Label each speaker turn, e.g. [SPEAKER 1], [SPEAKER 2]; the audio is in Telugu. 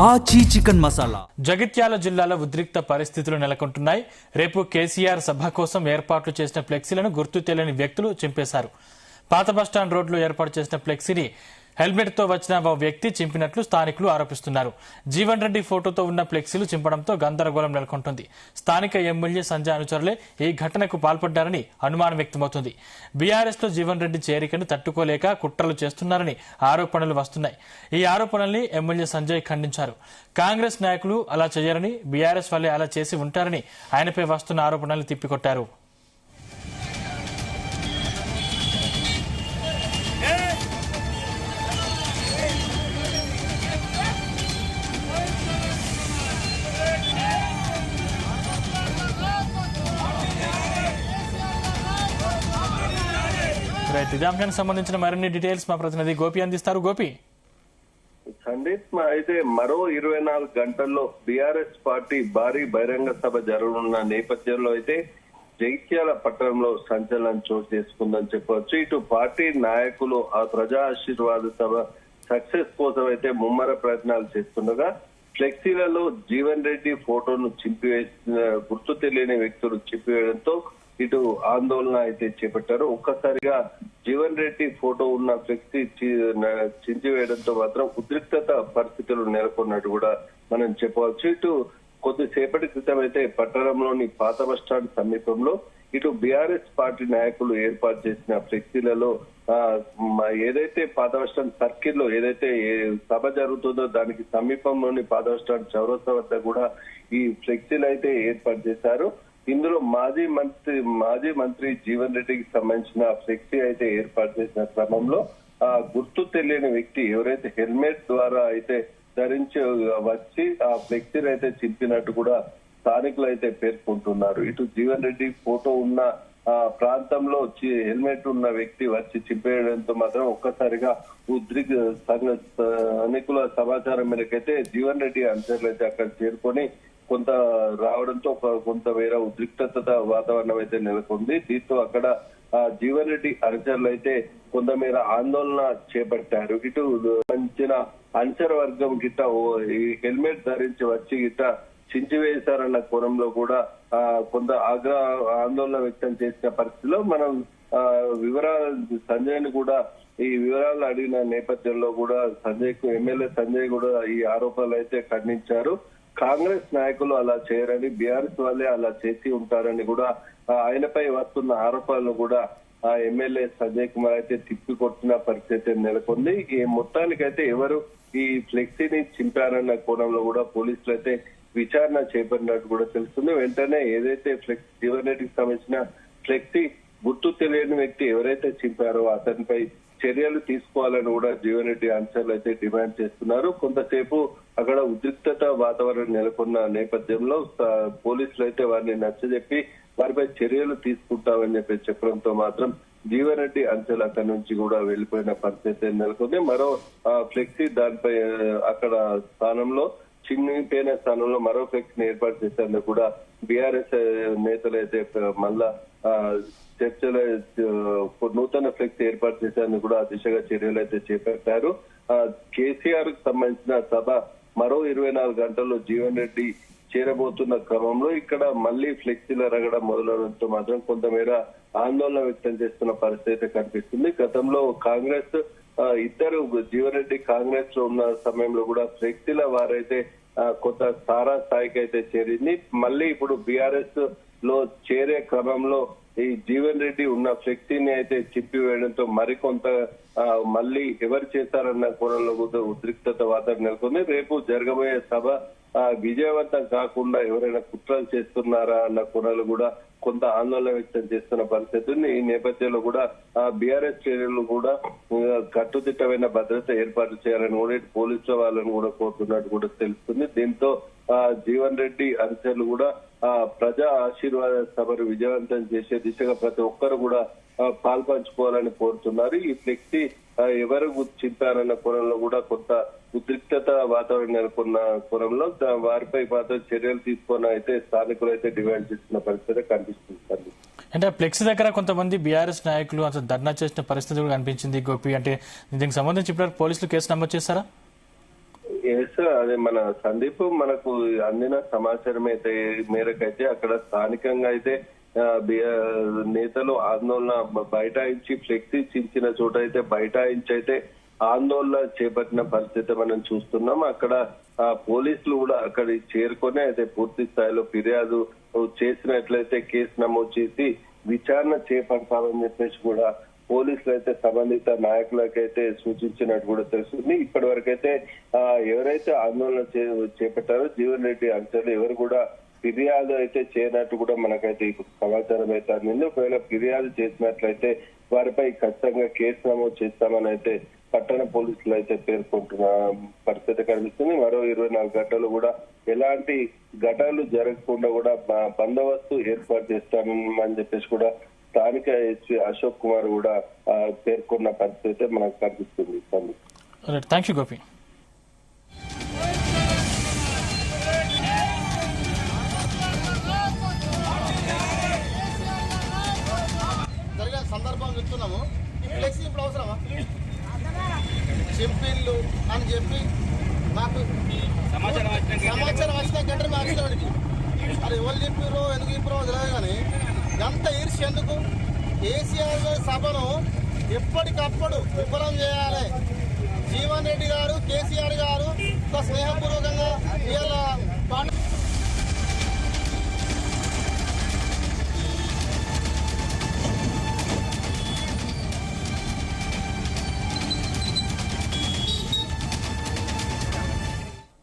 [SPEAKER 1] ఆచి చికెన్ మసాలా.
[SPEAKER 2] జగిత్యాల జిల్లాలో ఉద్రిక్త పరిస్థితులు నెలకొంటున్నాయి. రేపు కేసీఆర్ సభ కోసం ఏర్పాట్లు చేసిన ఫ్లెక్సీలను గుర్తు తెలియని వ్యక్తులు చింపేశారు. పాత బస్టాండ్ రోడ్లో ఏర్పాటు చేసిన ఫ్లెక్సీని హెల్మెట్ తో వచ్చిన ఓ వ్యక్తి చింపినట్లు స్థానికులు ఆరోపిస్తున్నారు. జీవన్ రెడ్డి ఫోటోతో ఉన్న ఫ్లెక్సీలు చింపడంతో గందరగోళం నెలకొంటుంది. స్థానిక ఎమ్మెల్యే సంజయ్ అనుచరులే ఈ ఘటనకు పాల్పడ్డారని అనుమానం వ్యక్తమవుతుంది. బీఆర్ఎస్ లో జీవన్ రెడ్డి చేరికను తట్టుకోలేక కుట్రలు చేస్తున్నారని ఆరోపణలు వస్తున్నాయి. ఈ ఆరోపణల్ని ఎమ్మెల్యే సంజయ్ ఖండించారు. కాంగ్రెస్ నాయకులు అలా చేయరని, బీఆర్ఎస్ వల్లే అలా చేసి ఉంటారని ఆయనపై వస్తున్న ఆరోపణలు తిప్పికొట్టారు. ఇదే అంశానికి సంబంధించిన మరిన్ని డీటెయిల్స్ మా ప్రతినిధి గోపి అందిస్తారు. గోపి,
[SPEAKER 3] సందీప్, అయితే మరో 24 గంటల్లో బీఆర్ఎస్ పార్టీ భారీ బహిరంగ సభ జరగనున్న నేపథ్యంలో అయితే జగిత్యాల పట్టణంలో సంచలనం చోటు చేసుకుందని చెప్పవచ్చు. ఇటు పార్టీ నాయకులు ఆ ప్రజా ఆశీర్వాద సభ సక్సెస్ కోసం అయితే ముమ్మర ప్రయత్నాలు చేస్తుండగా ఫ్లెక్సీలలో జీవన్ రెడ్డి ఫోటోను చింపివేసిన గుర్తు తెలియని వ్యక్తులు చింపివేయడంతో ఇటు ఆందోళన అయితే చేపట్టారు. ఒక్కసారిగా జీవన్ రెడ్డి ఫోటో ఉన్న ఫ్లెక్సీ చించివేయడంతో మాత్రం ఉద్రిక్తత పరిస్థితులు నెలకొన్నట్టు కూడా మనం చెప్పవచ్చు. ఇటు కొద్దిసేపటి క్రితం అయితే పట్టణంలోని పాత బస్టాండ్ సమీపంలో ఇటు బీఆర్ఎస్ పార్టీ నాయకులు ఏర్పాటు చేసిన ఫ్లెక్సీలలో ఏదైతే పాత బస్టాండ్ సర్కిల్ లో ఏదైతే సభ జరుగుతుందో దానికి సమీపంలోని పాత బస్టాండ్ చౌరస్తా వద్ద కూడా ఈ ఫ్లెక్సీలు అయితే ఏర్పాటు చేశారు. ఇందులో మాజీ మంత్రి జీవన్ రెడ్డికి సంబంధించిన ఫ్లెక్సీ అయితే ఏర్పాటు చేసిన క్రమంలో గుర్తు తెలియని వ్యక్తి ఎవరైతే హెల్మెట్ ద్వారా అయితే ధరించి వచ్చి ఆ ఫ్లెక్సీని అయితే చింపినట్టు కూడా స్థానికులు అయితే పేర్కొంటున్నారు. ఇటు జీవన్ రెడ్డి ఫోటో ఉన్న ప్రాంతంలో హెల్మెట్ ఉన్న వ్యక్తి వచ్చి చింపేయడంతో మాత్రం ఒక్కసారిగా స్థానికుల సమాచారం మేరకైతే జీవన్ రెడ్డి అనుచరులు అయితే అక్కడ చేరుకొని కొంత రావడంతో కొంత వేరే ఉద్రిక్తత వాతావరణం అయితే నెలకొంది. దీంతో అక్కడ జీవన్ రెడ్డి అనుచరులు అయితే కొంతమేర ఆందోళన చేపట్టారు. ఇటు మంచిన అనుచర వర్గం గిట్ట ఈ హెల్మెట్ ధరించి వచ్చి గిట్ట చించివేశారన్న కోణంలో కూడా కొంత ఆందోళన వ్యక్తం చేసిన పరిస్థితిలో మనం సంజయ్ ని కూడా ఈ వివరాలు అడిగిన నేపథ్యంలో కూడా ఎమ్మెల్యే సంజయ్ కూడా ఈ ఆరోపణలు అయితే ఖండించారు. కాంగ్రెస్ నాయకులు అలా చేయరని, బీఆర్ఎస్ వాళ్ళే అలా చేసి ఉంటారని కూడా ఆయనపై వస్తున్న ఆరోపణలు కూడా ఆ ఎమ్మెల్యే సంజయ్ కుమార్ అయితే తిప్పికొట్టిన పరిస్థితి నెలకొంది. ఈ మొత్తానికైతే ఎవరు ఈ ఫ్లెక్సీని చింపారన్న కోణంలో కూడా పోలీసులు అయితే విచారణ చేపట్టినట్టు కూడా తెలుస్తుంది. వెంటనే ఏదైతే జీవన్ రెడ్డికి సంబంధించిన ఫ్లెక్సీ గుర్తు తెలియని వ్యక్తి ఎవరైతే చింపారో అతనిపై చర్యలు తీసుకోవాలని కూడా జీవన్ రెడ్డి అనుచరులు అయితే డిమాండ్ చేస్తున్నారు. కొంతసేపు అక్కడ ఉద్రిక్తత వాతావరణం నెలకొన్న నేపథ్యంలో పోలీసులు అయితే వారిని నచ్చజెప్పి వారిపై చర్యలు తీసుకుంటామని చెప్పడంతో మాత్రం జీవన్ రెడ్డి అనుచరులు అక్కడి నుంచి కూడా వెళ్లిపోయిన పరిస్థితి నెలకొంది. మరో ఫ్లెక్సీ దానిపై అక్కడ స్థానంలో చిన్నపోయిన స్థానంలో మరో ఫ్లెక్సీని ఏర్పాటు చేసేందుకు కూడా బీఆర్ఎస్ నేతలు అయితే మళ్ళా చర్చలు నూతన ఫ్లెక్సీ ఏర్పాటు చేసేందుకు కూడా ఆ దిశగా చర్యలు అయితే చేపట్టారు. కేసీఆర్ కు సంబంధించిన సభ మరో 24 గంటల్లో జీవన్ రెడ్డి చేరబోతున్న క్రమంలో ఇక్కడ మళ్లీ ఫ్లెక్సీలు రగడం మొదలవడంతో మాత్రం కొంతమేర ఆందోళన వ్యక్తం చేస్తున్న పరిస్థితి కనిపిస్తుంది. గతంలో కాంగ్రెస్ ఇద్దరు జీవన్ రెడ్డి కాంగ్రెస్ లో ఉన్న సమయంలో కూడా ఫ్లెక్సీల వారైతే కొంత తారా స్థాయికి అయితే చేరింది. మళ్ళీ ఇప్పుడు బీఆర్ఎస్ లో చేరే క్రమంలో ఈ జీవన్ రెడ్డి ఉన్న ఫ్లెక్సీని అయితే చింపివేయడంతో మరికొంత మళ్ళీ ఎవరు చేశారన్న కోణంలో కూడా ఉద్రిక్తత వాతావరణం నెలకొంది. రేపు జరగబోయే సభ విజయవంతం కాకుండా ఎవరైనా కుట్రలు చేస్తున్నారా అన్న కోణాలు కూడా కొంత ఆందోళన వ్యక్తం చేస్తున్న పరిస్థితి ఉంది. ఈ నేపథ్యంలో కూడా బీఆర్ఎస్ చర్యలు కూడా కట్టుదిట్టమైన భద్రత ఏర్పాటు చేయాలని కూడా పోలీసుల వాళ్ళని కూడా కోరుతున్నట్టు కూడా తెలుస్తుంది. దీంతో జీవన్ రెడ్డి అనుచరులు కూడా ప్రజా ఆశీర్వాద సభను విజయవంతం చేసే దిశగా ప్రతి ఒక్కరు కూడా పాల్పంచుకోవాలని కోరుతున్నారు. ఈ ఫ్లెక్సీ ఎవరు చింపారన్న కోణంలో కూడా కొంత ఉద్రిక్తత వాతావరణం నెలకొన్న కోణంలో వారిపై మాత్రం చర్యలు తీసుకొని అయితే స్థానికులు అయితే డిమాండ్ చేస్తున్న పరిస్థితి కనిపిస్తుంది.
[SPEAKER 2] అంటే ఫ్లెక్స్ దగ్గర కొంతమంది బీఆర్ఎస్ నాయకులు అసలు ధర్నా చేసిన పరిస్థితి కూడా కనిపించింది గోపి. అంటే దీనికి సంబంధించి ఇప్పుడు పోలీసులు కేసు నమోదు చేస్తారా?
[SPEAKER 3] అదే మన సందీప్ మనకు అందిన సమాచారం అయితే మేరకైతే అక్కడ స్థానికంగా అయితే నేతలు ఆందోళన బైఠాయించి ఫ్లెక్సీ చించిన చోట అయితే బైఠాయించి అయితే ఆందోళన చేపట్టిన పరిస్థితి మనం చూస్తున్నాం. అక్కడ పోలీసులు కూడా అక్కడికి చేరుకొని అయితే పూర్తి స్థాయిలో ఫిర్యాదు చేసినట్లయితే కేసు నమోదు చేసి విచారణ చేపడతామని చెప్పేసి కూడా పోలీసులు అయితే సంబంధిత నాయకులకైతే సూచించినట్టు కూడా తెలుస్తుంది. ఇప్పటి వరకైతే ఎవరైతే ఆందోళన చేపట్టారో జీవన్ రెడ్డి అంశాలు ఎవరు కూడా ఫిర్యాదు అయితే చేయనట్టు కూడా మనకైతే ఇప్పుడు సమాచారం అయితే అందింది. ఒకవేళ ఫిర్యాదు చేసినట్లయితే వారిపై ఖచ్చితంగా కేసు నమోదు చేస్తామని అయితే పట్టణ పోలీసులు అయితే పేర్కొంటున్న పరిస్థితి కనిపిస్తుంది. మరో 24 గంటలు కూడా ఎలాంటి ఘటనలు జరగకుండా కూడా బందోబస్తు ఏర్పాటు చేస్తామని చెప్పేసి కూడా స్థానిక ఎస్పీ అశోక్ కుమార్ కూడా పేర్కొన్న పరిస్థితి మనకు కనిపిస్తుంది.
[SPEAKER 2] Thank you Gopi.
[SPEAKER 4] జరిగిన సందర్భం చెప్తున్నాము. ఫ్లెక్సీ ఇప్పుడు అవసరమా చెప్పిండ్లు అని చెప్పి నాకు సమాచారం వచ్చిన గంటలు మార్చడానికి అది ఎవరు చెప్పారో ఎందుకు చెప్పారో తెలియదు. కానీ ఎంత ఈర్ష్య ఎందుకు? కేసీఆర్ సభను ఎప్పటికప్పుడు విఫలం చేయాలి. జీవన్ రెడ్డి గారు కేసీఆర్ గారు స్నేహపూర్వకంగా ఇవాళ